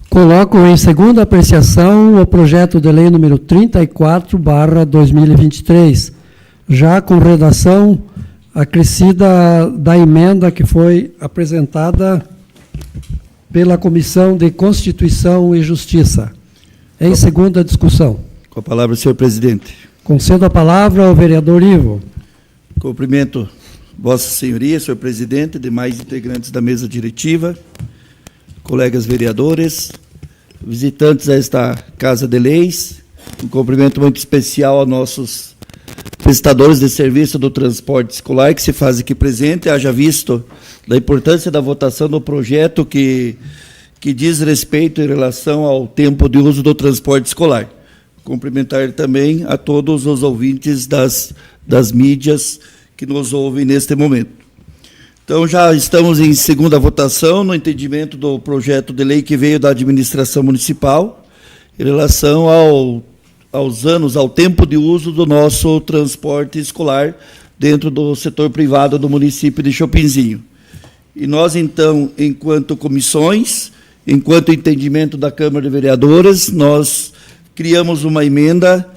Coloco em segunda apreciação o projeto de lei número 34/2023, já com redação acrescida da emenda que foi apresentada pela Comissão de Constituição e Justiça. Em segunda discussão. Com a palavra, senhor presidente. Concedo a palavra ao vereador Ivo. Cumprimento Vossa Senhoria, senhor presidente, demais integrantes da mesa diretiva, colegas vereadores, visitantes a esta Casa de Leis, um cumprimento muito especial aos nossos prestadores de serviço do transporte escolar que se faz aqui presente, haja visto da importância da votação do projeto que diz respeito em relação ao tempo de uso do transporte escolar. Cumprimentar também a todos os ouvintes das mídias que nos ouvem neste momento. Então, já estamos em segunda votação, no entendimento do projeto de lei que veio da administração municipal, em relação ao tempo de uso do nosso transporte escolar dentro do setor privado do município de Chopinzinho. E nós, então, enquanto comissões, enquanto entendimento da Câmara de Vereadores, nós criamos uma emenda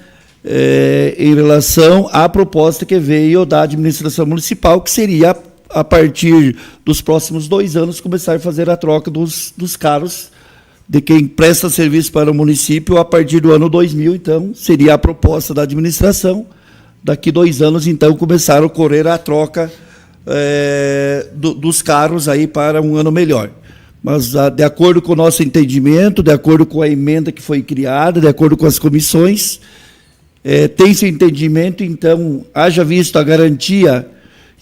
em relação à proposta que veio da administração municipal, que seria, a partir dos próximos 2 anos, começar a fazer a troca dos carros de quem presta serviço para o município a partir do ano 2000. Então, seria a proposta da administração, daqui 2 anos, então, começar a ocorrer a troca dos carros aí para um ano melhor. Mas, de acordo com o nosso entendimento, de acordo com a emenda que foi criada, de acordo com as comissões, tem-se entendimento, então, haja visto a garantia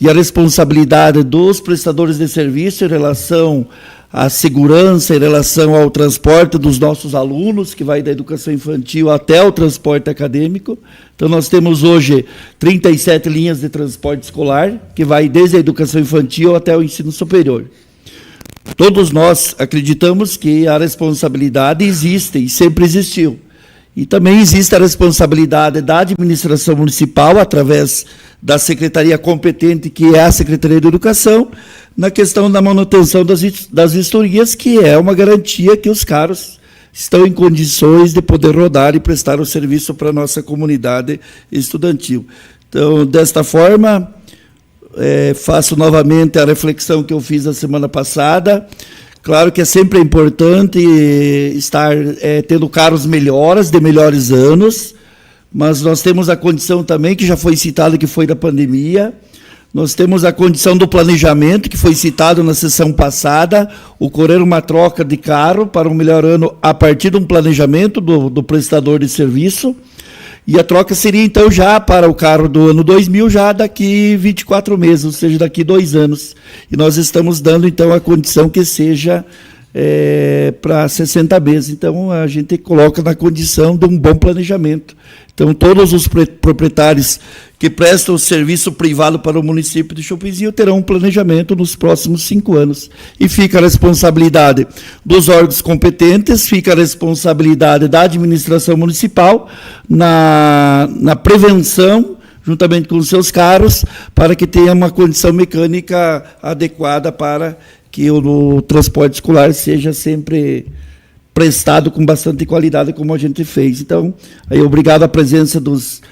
e a responsabilidade dos prestadores de serviço em relação à segurança, em relação ao transporte dos nossos alunos, que vai da educação infantil até o transporte acadêmico. Então, nós temos hoje 37 linhas de transporte escolar, que vai desde a educação infantil até o ensino superior. Todos nós acreditamos que a responsabilidade existe e sempre existiu. E também existe a responsabilidade da administração municipal, através da secretaria competente, que é a Secretaria de Educação, na questão da manutenção das vistorias, que é uma garantia que os carros estão em condições de poder rodar e prestar o serviço para a nossa comunidade estudantil. Então, desta forma, faço novamente a reflexão que eu fiz a semana passada. Claro que é sempre importante estar tendo carros melhores, de melhores anos, mas nós temos a condição também, que já foi citado, que foi da pandemia, nós temos a condição do planejamento, que foi citado na sessão passada, ocorrer uma troca de carro para um melhor ano a partir de um planejamento do prestador de serviço, e a troca seria, então, já para o carro do ano 2000, já daqui 24 meses, ou seja, daqui 2 anos. E nós estamos dando, então, a condição que seja para 60 meses. Então, a gente coloca na condição de um bom planejamento. Então, todos os proprietários que prestam serviço privado para o município de Chopinzinho terão um planejamento nos próximos 5 anos. E fica a responsabilidade dos órgãos competentes, fica a responsabilidade da administração municipal na prevenção, juntamente com os seus carros, para que tenha uma condição mecânica adequada para que o transporte escolar seja sempre prestado com bastante qualidade, como a gente fez. Então, aí, obrigado à presença dos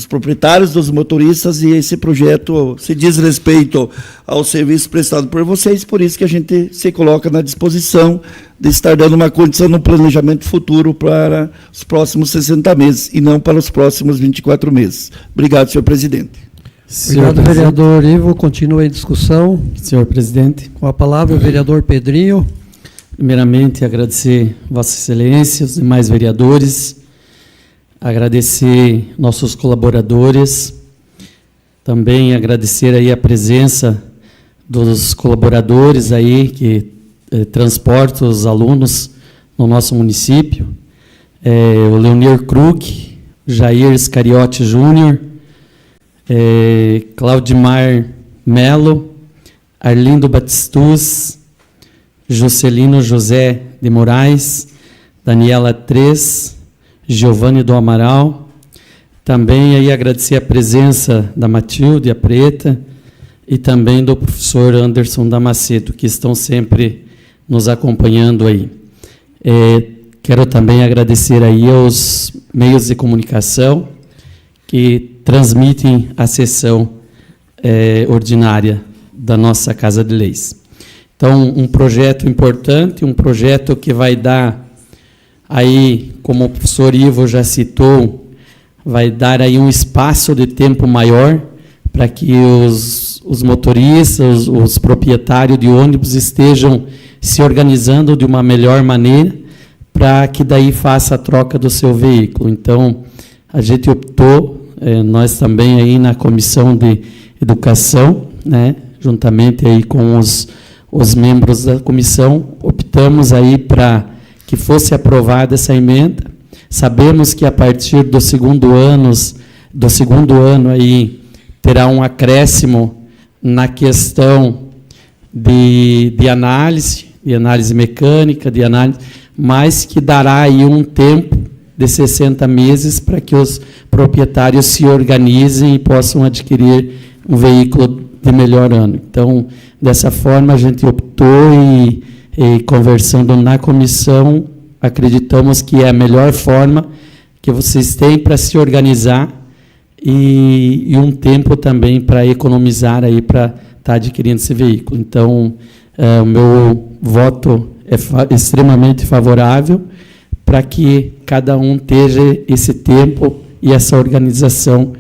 proprietários, dos motoristas, e esse projeto se diz respeito ao serviço prestado por vocês, por isso que a gente se coloca na disposição de estar dando uma condição no planejamento futuro para os próximos 60 meses, e não para os próximos 24 meses. Obrigado, senhor presidente. Obrigado, vereador Ivo. Continua em discussão. Senhor presidente. Com a palavra, o vereador Pedrinho. Primeiramente, agradecer Vossa Excelência, os demais vereadores, agradecer nossos colaboradores, também agradecer aí a presença dos colaboradores aí que transportam os alunos no nosso município, o Leonir Krug, Jair Scariotti Júnior, Claudimar Melo, Arlindo Batistus, Juscelino José de Moraes, Daniela Tres, Giovanni do Amaral. Também aí agradecer a presença da Matilde, a Preta, e também do professor Anderson Damasceto, que estão sempre nos acompanhando aí. Quero também agradecer aí aos meios de comunicação que transmitem a sessão ordinária da nossa Casa de Leis. Então, um projeto importante, um projeto que vai dar aí, como o professor Ivo já citou, vai dar aí um espaço de tempo maior para que os motoristas, os proprietários de ônibus estejam se organizando de uma melhor maneira para que daí faça a troca do seu veículo. Então, a gente optou, nós também aí na Comissão de Educação, né, juntamente aí com os membros da comissão, optamos aí para que fosse aprovada essa emenda. Sabemos que a partir do segundo ano aí terá um acréscimo na questão de análise mecânica, mas que dará aí um tempo de 60 meses para que os proprietários se organizem e possam adquirir um veículo de melhor ano. Então, dessa forma, a gente optou e conversando na comissão, acreditamos que é a melhor forma que vocês têm para se organizar e um tempo também para economizar aí para estar adquirindo esse veículo. Então, o meu voto é extremamente favorável para que cada um tenha esse tempo e essa organização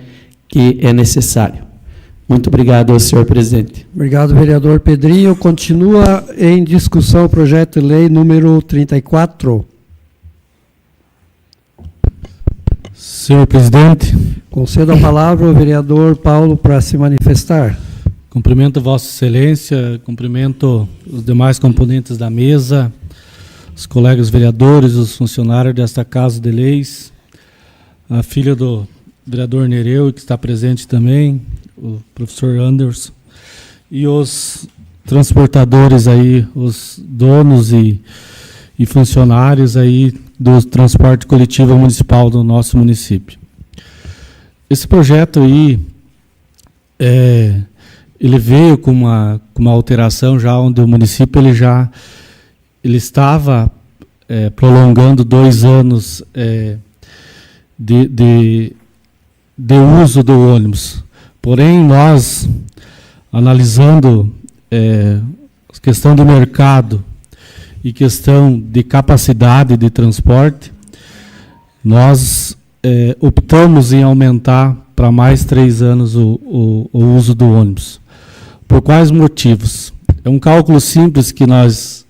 que é necessário. Muito obrigado, senhor presidente. Obrigado, vereador Pedrinho. Continua em discussão o projeto de lei número 34. Senhor presidente. Concedo a palavra ao vereador Paulo para se manifestar. Cumprimento Vossa Excelência, cumprimento os demais componentes da mesa, os colegas vereadores, os funcionários desta Casa de Leis, a filha do vereador Nereu, que está presente também, o professor Anderson, e os transportadores aí, os donos e funcionários aí do transporte coletivo municipal do nosso município. Esse projeto aí, ele veio com uma alteração já onde o município ele estava prolongando 2 anos de uso do ônibus. Porém, nós, analisando a questão do mercado e questão de capacidade de transporte, nós optamos em aumentar para mais 3 anos o uso do ônibus. Por quais motivos? É um cálculo simples que nós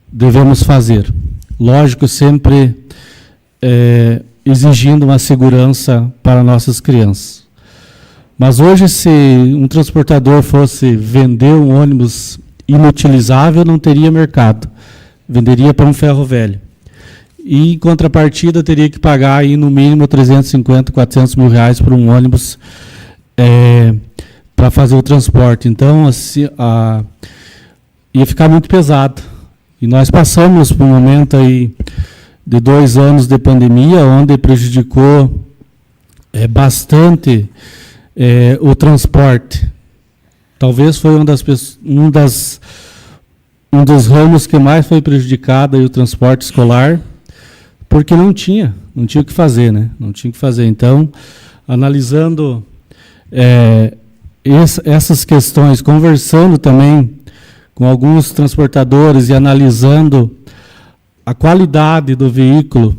devemos fazer. Lógico, sempre exigindo uma segurança para nossas crianças. Mas hoje, se um transportador fosse vender um ônibus inutilizável, não teria mercado. Venderia para um ferro velho. E, em contrapartida, teria que pagar aí, no mínimo 350, 400 mil reais por um ônibus para fazer o transporte. Então, assim, ia ficar muito pesado. E nós passamos por um momento aí de 2 anos de pandemia, onde prejudicou bastante o transporte. Talvez foi um dos ramos que mais foi prejudicado aí, o transporte escolar, porque não tinha o que fazer, né? Não tinha o que fazer. Então, analisando essas questões, conversando também com alguns transportadores e analisando a qualidade do veículo,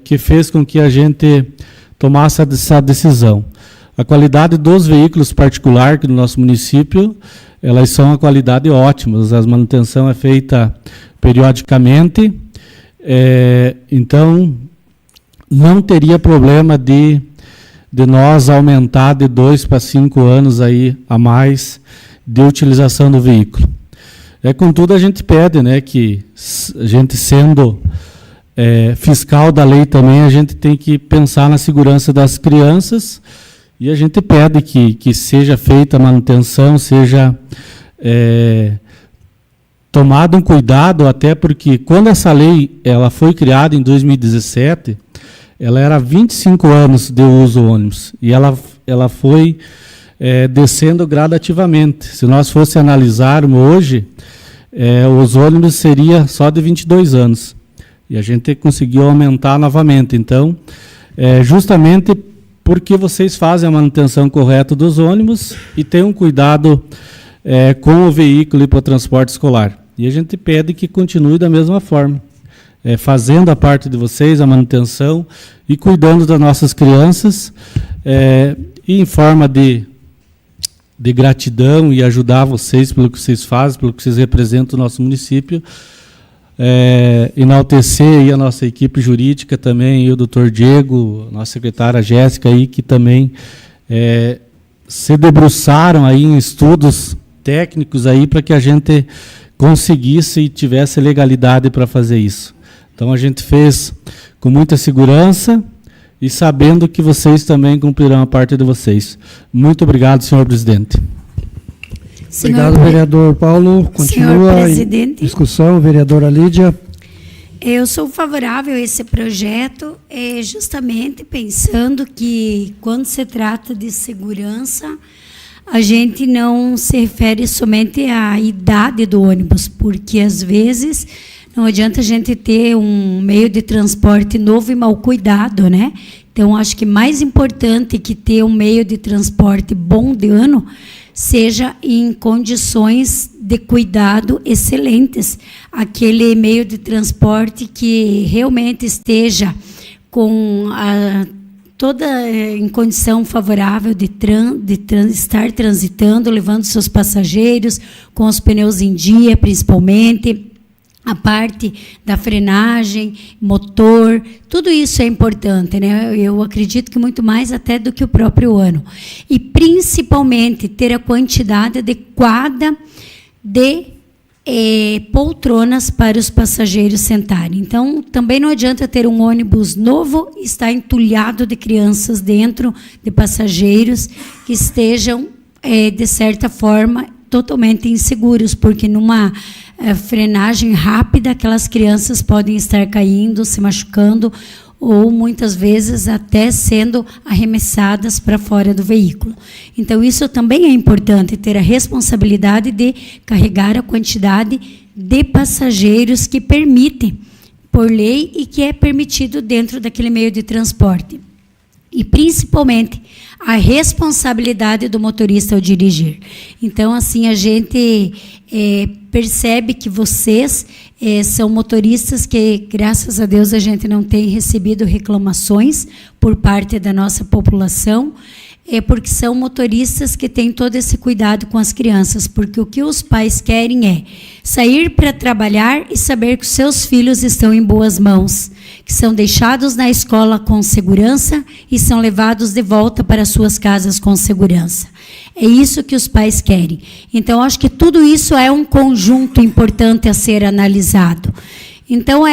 que fez com que a gente tomasse essa decisão. A qualidade dos veículos particulares aqui no nosso município, elas são a qualidade ótima, a manutenção é feita periodicamente, então não teria problema de nós aumentar de 2 para 5 anos aí a mais de utilização do veículo. Contudo, a gente pede, né, que a gente sendo fiscal da lei também, a gente tem que pensar na segurança das crianças. E a gente pede que seja feita a manutenção, seja tomado um cuidado, até porque quando essa lei ela foi criada em 2017, ela era 25 anos de uso ônibus, e ela foi descendo gradativamente. Se nós fosse analisarmos hoje, os ônibus seria só de 22 anos. E a gente conseguiu aumentar novamente. Então, justamente porque vocês fazem a manutenção correta dos ônibus e têm um cuidado com o veículo e para o transporte escolar. E a gente pede que continue da mesma forma, fazendo a parte de vocês, a manutenção, e cuidando das nossas crianças, e em forma de gratidão e ajudar vocês pelo que vocês fazem, pelo que vocês representam o nosso município, enaltecer aí a nossa equipe jurídica também, e o doutor Diego, nossa secretária Jéssica, aí, que também se debruçaram aí em estudos técnicos aí para que a gente conseguisse e tivesse legalidade para fazer isso. Então, a gente fez com muita segurança e sabendo que vocês também cumprirão a parte de vocês. Muito obrigado, senhor presidente. Obrigado, vereador Paulo. Continua em discussão, vereadora Lídia. Eu sou favorável a esse projeto, justamente pensando que, quando se trata de segurança, a gente não se refere somente à idade do ônibus, porque, às vezes, não adianta a gente ter um meio de transporte novo e mal cuidado, né? Então, acho que mais importante que ter um meio de transporte bom de ano seja em condições de cuidado excelentes. Aquele meio de transporte que realmente esteja com toda em condição favorável de estar transitando, levando seus passageiros, com os pneus em dia, principalmente, a parte da frenagem, motor, tudo isso é importante, né? Eu acredito que muito mais até do que o próprio ano. E, principalmente, ter a quantidade adequada de poltronas para os passageiros sentarem. Então, também não adianta ter um ônibus novo e estar entulhado de crianças dentro, de passageiros que estejam, de certa forma, totalmente inseguros, porque numa frenagem rápida, aquelas crianças podem estar caindo, se machucando, ou muitas vezes até sendo arremessadas para fora do veículo. Então, isso também é importante, ter a responsabilidade de carregar a quantidade de passageiros que permitem, por lei, e que é permitido dentro daquele meio de transporte. E, principalmente, a responsabilidade do motorista ao dirigir. Então, assim, a gente percebe que vocês são motoristas que, graças a Deus, a gente não tem recebido reclamações por parte da nossa população, porque são motoristas que têm todo esse cuidado com as crianças, porque o que os pais querem é sair para trabalhar e saber que os seus filhos estão em boas mãos, que são deixados na escola com segurança e são levados de volta para suas casas com segurança. É isso que os pais querem. Então, acho que tudo isso é um conjunto importante a ser analisado. Então,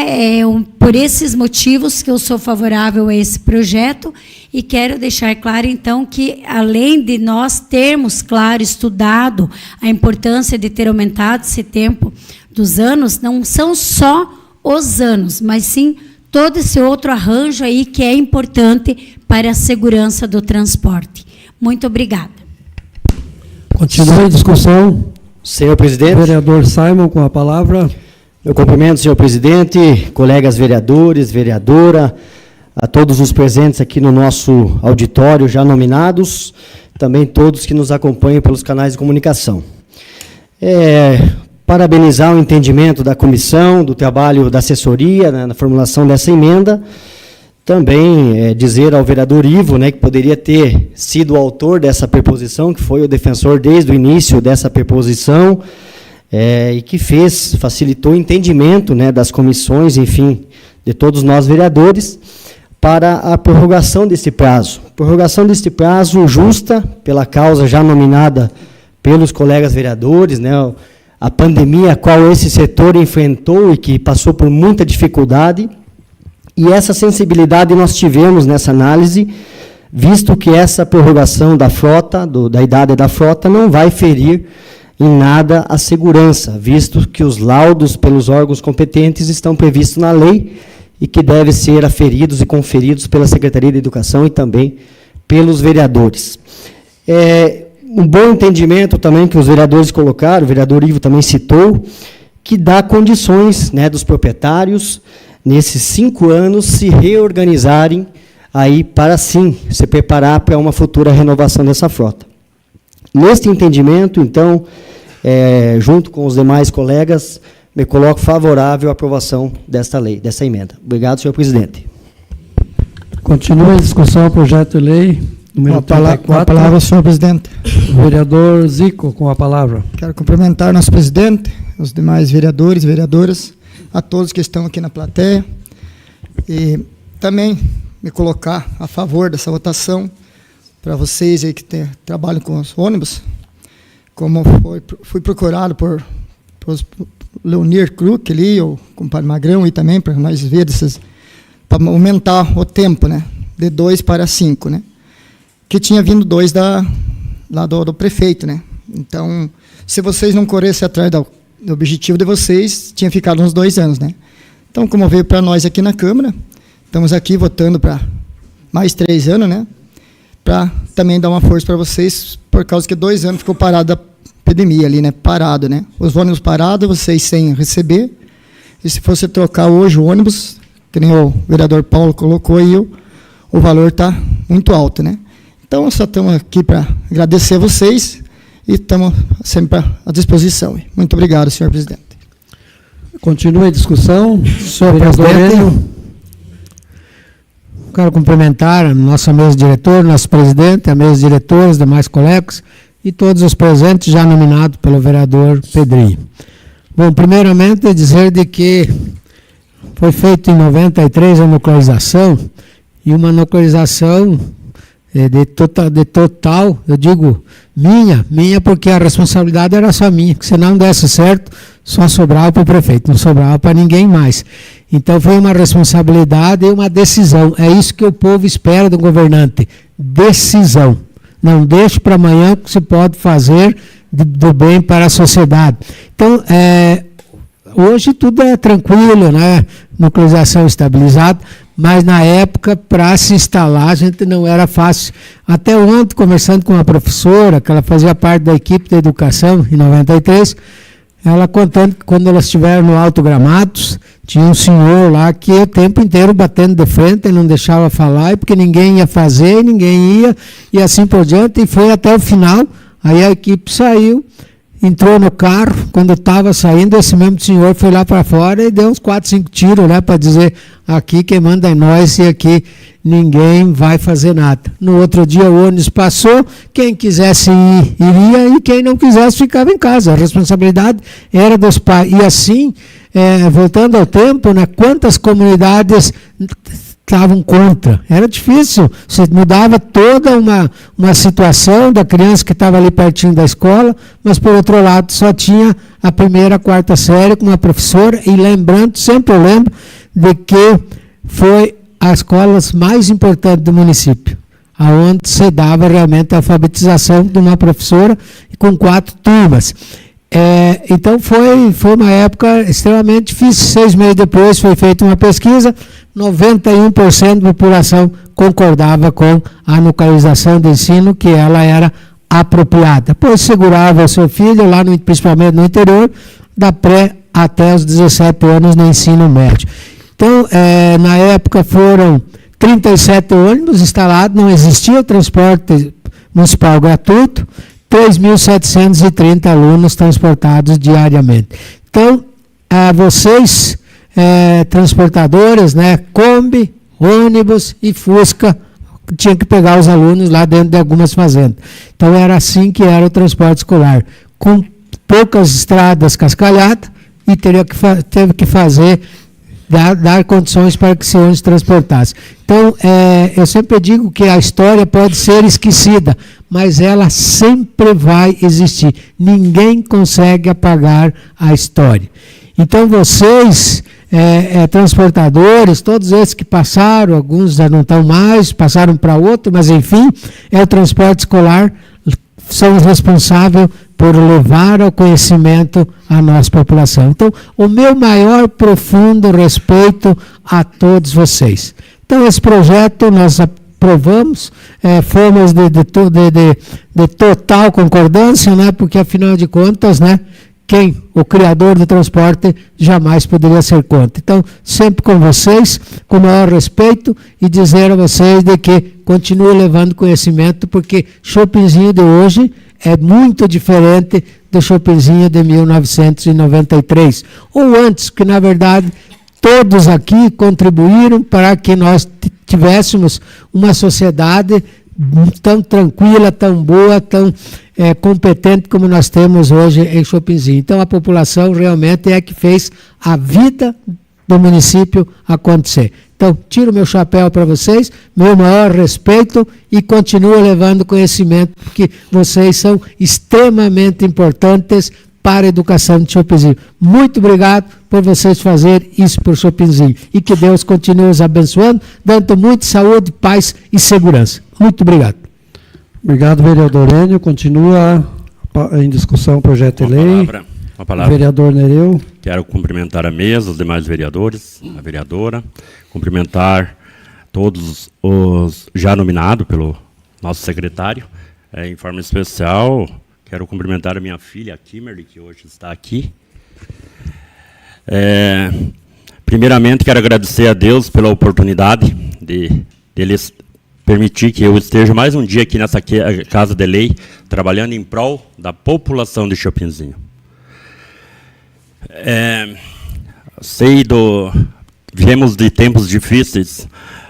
por esses motivos que eu sou favorável a esse projeto, e quero deixar claro, então, que, além de nós termos, claro, estudado a importância de ter aumentado esse tempo dos anos, não são só os anos, mas sim todo esse outro arranjo aí que é importante para a segurança do transporte. Muito obrigada. Continua em discussão. Senhor presidente. Vereador Simon, com a palavra. Meu cumprimento, senhor presidente, colegas vereadores, vereadora, a todos os presentes aqui no nosso auditório, já nominados, também todos que nos acompanham pelos canais de comunicação. Parabenizar o entendimento da comissão, do trabalho da assessoria, né, na formulação dessa emenda. Também dizer ao vereador Ivo, né, que poderia ter sido o autor dessa preposição, que foi o defensor desde o início dessa preposição, e que facilitou o entendimento, né, das comissões, enfim, de todos nós vereadores, para a prorrogação desse prazo. Prorrogação deste prazo justa, pela causa já nominada pelos colegas vereadores, né, a pandemia a qual esse setor enfrentou e que passou por muita dificuldade, e essa sensibilidade nós tivemos nessa análise, visto que essa prorrogação da frota, da idade da frota, não vai ferir em nada a segurança, visto que os laudos pelos órgãos competentes estão previstos na lei e que devem ser aferidos e conferidos pela Secretaria de Educação e também pelos vereadores. Um bom entendimento também que os vereadores colocaram, o vereador Ivo também citou, que dá condições, né, dos proprietários, nesses 5 anos, se reorganizarem aí para, sim, se preparar para uma futura renovação dessa frota. Neste entendimento, então, junto com os demais colegas, me coloco favorável à aprovação desta lei, dessa emenda. Obrigado, senhor presidente. Continua a discussão, projeto de lei número 34. Com a palavra, senhor presidente. Vereador Zico, com a palavra. Quero cumprimentar nosso presidente, os demais vereadores e vereadoras, a todos que estão aqui na plateia, e também me colocar a favor dessa votação para vocês aí que trabalham com os ônibus, como fui procurado por Leonir Kruk ali, o compadre Magrão, e também para nós ver para aumentar o tempo, né, de 2 para 5, né, que tinha vindo 2 lá do prefeito, né. Então, se vocês não corressem atrás do objetivo de vocês, tinha ficado uns 2 anos, né. Então, como veio para nós aqui na Câmara, estamos aqui votando para mais 3 anos, né, para também dar uma força para vocês, por causa que 2 anos ficou parado da epidemia ali, né, parado, né, os ônibus parados, vocês sem receber, e se fosse trocar hoje o ônibus, que nem o vereador Paulo colocou aí, o valor está muito alto, né. Então, só estamos aqui para agradecer a vocês e estamos sempre à disposição. Muito obrigado, senhor presidente. Continua a discussão. Senhor presidente, quero cumprimentar a nossa mesa de diretor, nosso presidente, a mesa de diretores, demais colegas e todos os presentes já nominados pelo vereador Pedrinho. Bom, primeiramente dizer de que foi feita em 93 a nuclearização, e uma nuclearização de total, eu digo minha, porque a responsabilidade era só minha, que se não desse certo, só sobrava para o prefeito, não sobrava para ninguém mais. Então foi uma responsabilidade e uma decisão. É isso que o povo espera do governante, decisão. Não deixe para amanhã o que se pode fazer do bem para a sociedade. Então, hoje tudo é tranquilo, né? Nuclearização estabilizada, mas na época, para se instalar, a gente não era fácil. Até ontem, conversando com uma professora, que ela fazia parte da equipe da educação, em 93, ela contando que quando elas estiveram no Alto Gramados, tinha um senhor lá que o tempo inteiro batendo de frente, ele não deixava falar, porque ninguém ia fazer, ninguém ia, e assim por diante, e foi até o final. Aí a equipe saiu, entrou no carro, quando estava saindo, esse mesmo senhor foi lá para fora e deu uns 4, 5 tiros, né, para dizer, aqui quem manda é nós e aqui ninguém vai fazer nada. No outro dia o ônibus passou, quem quisesse ir, iria, e quem não quisesse ficava em casa. A responsabilidade era dos pais. E assim, voltando ao tempo, né, quantas comunidades estavam contra. Era difícil, você mudava toda uma situação da criança que estava ali pertinho da escola, mas por outro lado só tinha a 1ª, 4ª série com uma professora, e lembrando, sempre eu lembro, de que foi as escolas mais importantes do município, aonde se dava realmente a alfabetização de uma professora com 4 turmas. Então foi uma época extremamente difícil. 6 meses depois foi feita uma pesquisa, 91% da população concordava com a nuclearização do ensino, que ela era apropriada, pois segurava o seu filho, lá principalmente no interior, da pré até os 17 anos no ensino médio. Então, na época foram 37 ônibus instalados, não existia o transporte municipal gratuito, 3.730 alunos transportados diariamente. Então, vocês, transportadores, né, Kombi, ônibus e Fusca, tinham que pegar os alunos lá dentro de algumas fazendas. Então, era assim que era o transporte escolar, com poucas estradas cascalhadas, e teve que fazer, dar condições para que esse ônibus transportasse. Então, eu sempre digo que a história pode ser esquecida, mas ela sempre vai existir. Ninguém consegue apagar a história. Então, vocês, transportadores, todos esses que passaram, alguns já não estão mais, passaram para outro, mas enfim, o transporte escolar, são os responsáveis por levar ao conhecimento a nossa população. Então, o meu maior profundo respeito a todos vocês. Então, esse projeto nós aprovamos, fomos de total concordância, né, porque, afinal de contas, né, o criador do transporte, jamais poderia ser contra. Então, sempre com vocês, com o maior respeito, e dizer a vocês de que continue levando conhecimento, porque Chopinzinho de hoje é muito diferente do Chopinzinho de 1993, ou antes, que na verdade todos aqui contribuíram para que nós tivéssemos uma sociedade tão tranquila, tão boa, tão competente como nós temos hoje em Chopinzinho. Então a população realmente é que fez a vida do município acontecer. Então, tiro meu chapéu para vocês, meu maior respeito, e continuo levando conhecimento, porque vocês são extremamente importantes para a educação de Chopinzinho. Muito obrigado por vocês fazerem isso por Chopinzinho. E que Deus continue os abençoando, dando muita saúde, paz e segurança. Muito obrigado. Obrigado, vereador Enio. Continua em discussão o projeto de lei. Uma palavra. Vereador Nereu. Quero cumprimentar a mesa, os demais vereadores, a vereadora, cumprimentar todos os já nominados pelo nosso secretário. Em forma especial, quero cumprimentar a minha filha, a Kimberly, que hoje está aqui. Primeiramente, quero agradecer a Deus pela oportunidade de eles permitir que eu esteja mais um dia aqui nessa Casa de Lei, trabalhando em prol da população de Chopinzinho. Viemos de tempos difíceis,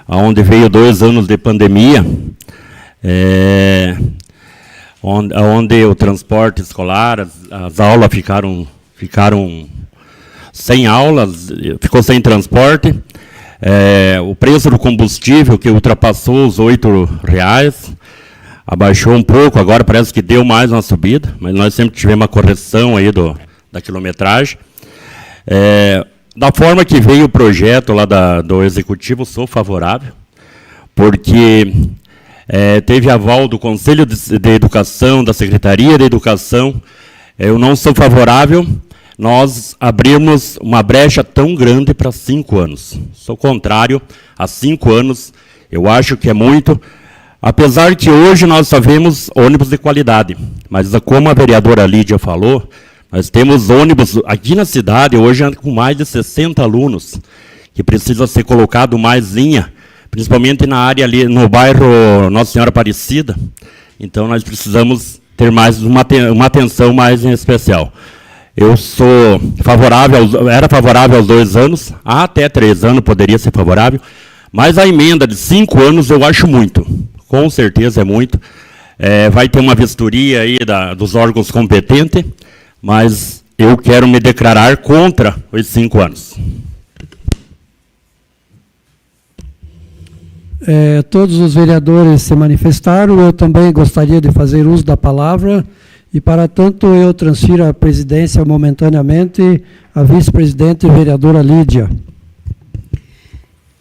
onde veio 2 anos de pandemia, onde o transporte escolar, as aulas ficaram sem aulas, ficou sem transporte, o preço do combustível, que ultrapassou os R$8, abaixou um pouco, agora parece que deu mais uma subida, mas nós sempre tivemos uma correção aí da quilometragem. Da forma que veio o projeto lá do Executivo, sou favorável, porque teve aval do Conselho de Educação, da Secretaria de Educação. Eu não sou favorável nós abrirmos uma brecha tão grande para 5 anos. Sou contrário a 5 anos, eu acho que é muito, apesar que hoje nós só vemos ônibus de qualidade, mas como a vereadora Lídia falou, nós temos ônibus aqui na cidade, hoje com mais de 60 alunos, que precisa ser colocado mais linha, principalmente na área ali, no bairro Nossa Senhora Aparecida. Então, nós precisamos ter mais uma atenção mais em especial. Eu sou favorável, era favorável aos 2 anos, até 3 anos poderia ser favorável, mas a emenda de 5 anos eu acho muito, com certeza é muito. Vai ter uma vistoria aí dos órgãos competentes, mas eu quero me declarar contra os 5 anos. Todos os vereadores se manifestaram, eu também gostaria de fazer uso da palavra, e para tanto eu transfiro a presidência momentaneamente à vice-presidente vereadora Lídia.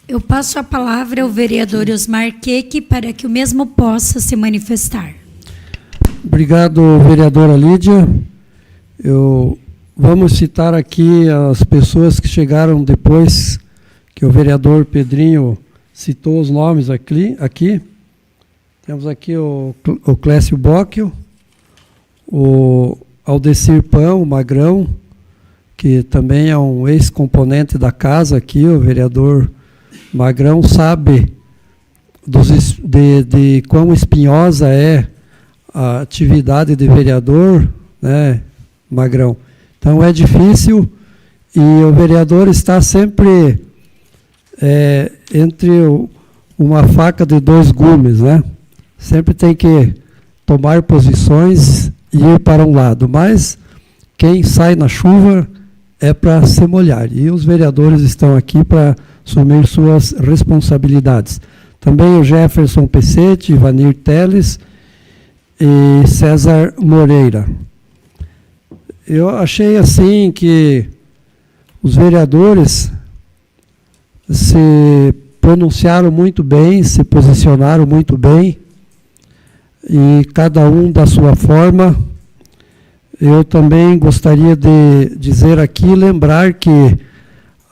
Eu passo a palavra ao vereador Osmar Queque para que o mesmo possa se manifestar. Obrigado, vereadora Lídia. Vamos citar aqui as pessoas que chegaram depois que o vereador Pedrinho citou os nomes aqui. Temos aqui o Clécio Bocchio, o Aldecir Pan, o Magrão, que também é um ex-componente da casa aqui, o vereador Magrão sabe de quão espinhosa é a atividade de vereador, né, Magrão. Então é difícil e o vereador está sempre entre uma faca de 2 gumes, né? Sempre tem que tomar posições e ir para um lado, mas quem sai na chuva é para se molhar, e os vereadores estão aqui para assumir suas responsabilidades. Também o Jefferson Pecete, Ivanir Teles e César Moreira. Eu achei assim que os vereadores se pronunciaram muito bem, se posicionaram muito bem, e cada um da sua forma. Eu também gostaria de dizer aqui, lembrar que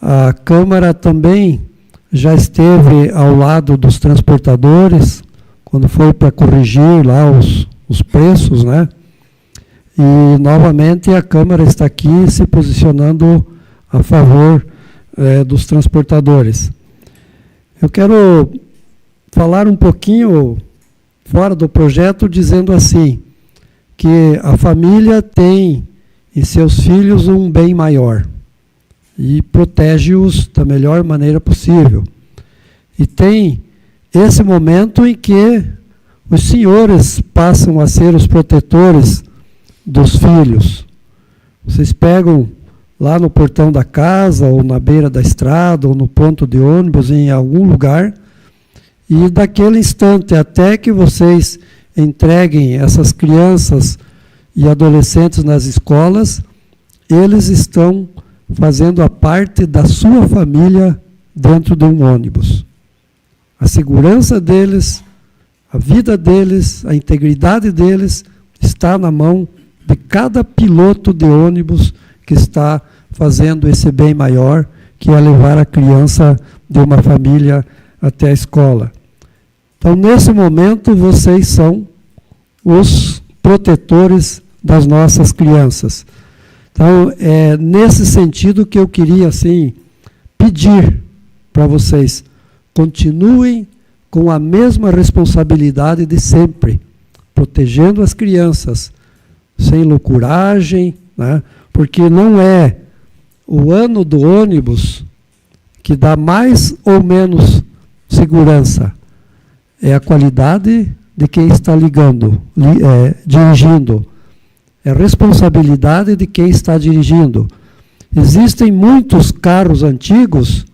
a Câmara também já esteve ao lado dos transportadores, quando foi para corrigir lá os preços, né? E, novamente, a Câmara está aqui se posicionando a favor dos transportadores. Eu quero falar um pouquinho fora do projeto, dizendo assim, que a família tem em seus filhos um bem maior e protege-os da melhor maneira possível. E tem esse momento em que os senhores passam a ser os protetores dos filhos. Vocês pegam lá no portão da casa, ou na beira da estrada, ou no ponto de ônibus, em algum lugar, e daquele instante até que vocês entreguem essas crianças e adolescentes nas escolas, eles estão fazendo a parte da sua família dentro de um ônibus. A segurança deles, a vida deles, a integridade deles está na mão de cada piloto de ônibus que está fazendo esse bem maior, que é levar a criança de uma família até a escola. Então, nesse momento, vocês são os protetores das nossas crianças. Então, é nesse sentido que eu queria, assim, pedir para vocês, continuem com a mesma responsabilidade de sempre, protegendo as crianças, sem loucuragem, né? Porque não é o ano do ônibus que dá mais ou menos segurança, é a qualidade de quem está dirigindo, é a responsabilidade de quem está dirigindo. Existem muitos carros antigos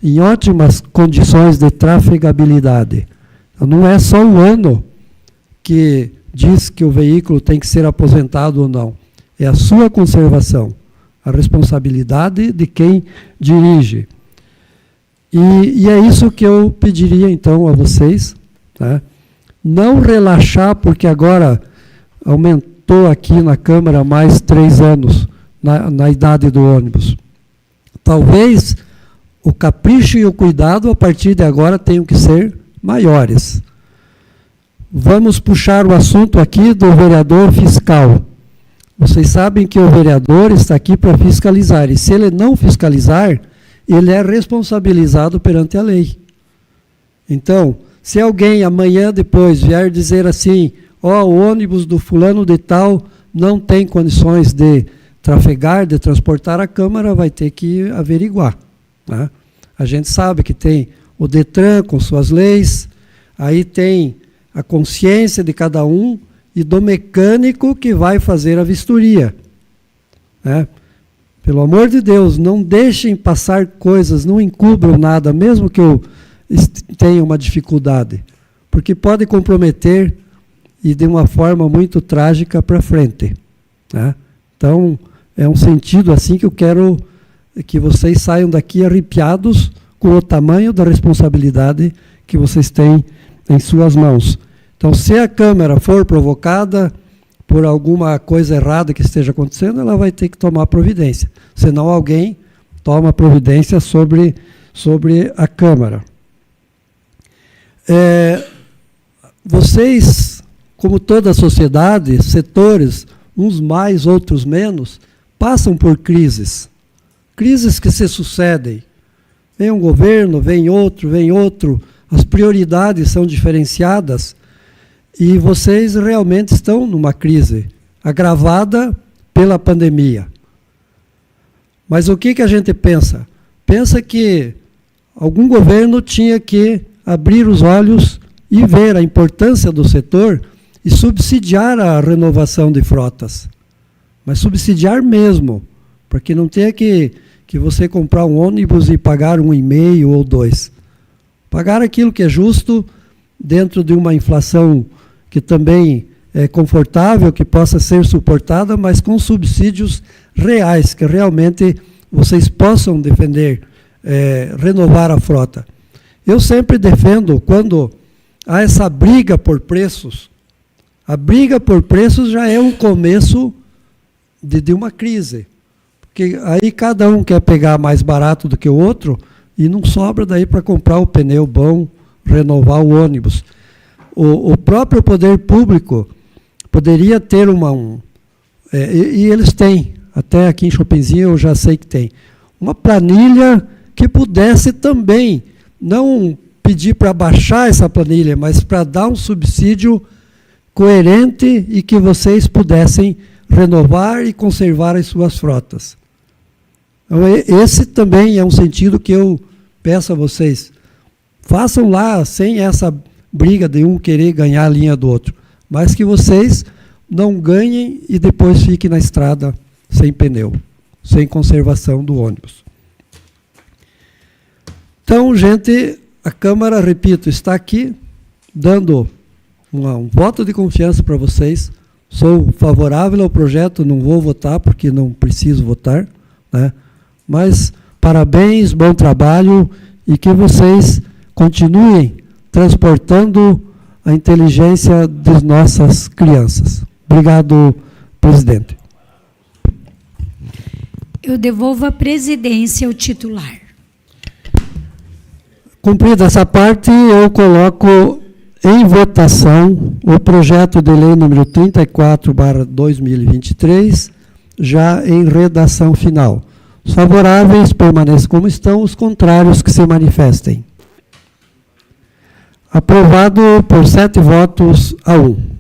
em ótimas condições de trafegabilidade. Então, não é só o ano que diz que o veículo tem que ser aposentado ou não. É a sua conservação, a responsabilidade de quem dirige. E é isso que eu pediria, então, a vocês, tá? Não relaxar, porque agora aumentou aqui na Câmara mais 3 anos na idade do ônibus. Talvez o capricho e o cuidado, a partir de agora, tenham que ser maiores. Vamos puxar o assunto aqui do vereador fiscal. Vocês sabem que o vereador está aqui para fiscalizar, e se ele não fiscalizar, ele é responsabilizado perante a lei. Então, se alguém amanhã depois vier dizer assim, o ônibus do fulano de tal não tem condições de trafegar, de transportar, a Câmara vai ter que averiguar, né? A gente sabe que tem o Detran com suas leis, aí tem a consciência de cada um e do mecânico que vai fazer a vistoria, né? Pelo amor de Deus, não deixem passar coisas, não encubram nada, mesmo que eu tenha uma dificuldade, porque pode comprometer e de uma forma muito trágica para frente, né? Então, é um sentido assim que eu quero que vocês saiam daqui arrepiados com o tamanho da responsabilidade que vocês têm em suas mãos. Então, se a Câmara for provocada por alguma coisa errada que esteja acontecendo, ela vai ter que tomar providência. Senão alguém toma providência sobre a Câmara. Vocês, como toda a sociedade, setores, uns mais, outros menos, passam por crises. Crises que se sucedem. Vem um governo, vem outro, as prioridades são diferenciadas e vocês realmente estão numa crise agravada pela pandemia. Mas o que a gente pensa? Pensa que algum governo tinha que abrir os olhos e ver a importância do setor e subsidiar a renovação de frotas. Mas subsidiar mesmo, porque não tenha que você comprar um ônibus e pagar 1,5 ou 2. Pagar aquilo que é justo dentro de uma inflação que também é confortável, que possa ser suportada, mas com subsídios reais, que realmente vocês possam defender, renovar a frota. Eu sempre defendo, quando há essa briga por preços, a briga por preços já é um começo de uma crise. Porque aí cada um quer pegar mais barato do que o outro e não sobra daí para comprar o pneu bom, renovar o ônibus. O próprio poder público poderia ter e eles têm, até aqui em Chopinzinho eu já sei que tem, uma planilha que pudesse também, não pedir para baixar essa planilha, mas para dar um subsídio coerente e que vocês pudessem renovar e conservar as suas frotas. Então, esse também é um sentido que eu peço a vocês. Façam lá, sem essa briga de um querer ganhar a linha do outro, mas que vocês não ganhem e depois fiquem na estrada sem pneu, sem conservação do ônibus. Então, gente, a Câmara, repito, está aqui dando um voto de confiança para vocês. Sou favorável ao projeto, não vou votar porque não preciso votar, né? Mas parabéns, bom trabalho e que vocês continuem transportando a inteligência das nossas crianças. Obrigado, presidente. Eu devolvo a presidência ao titular. Cumprida essa parte, eu coloco em votação o projeto de lei número 34/2023, já em redação final. Os favoráveis permaneçam como estão, os contrários que se manifestem. Aprovado por 7 votos a 1.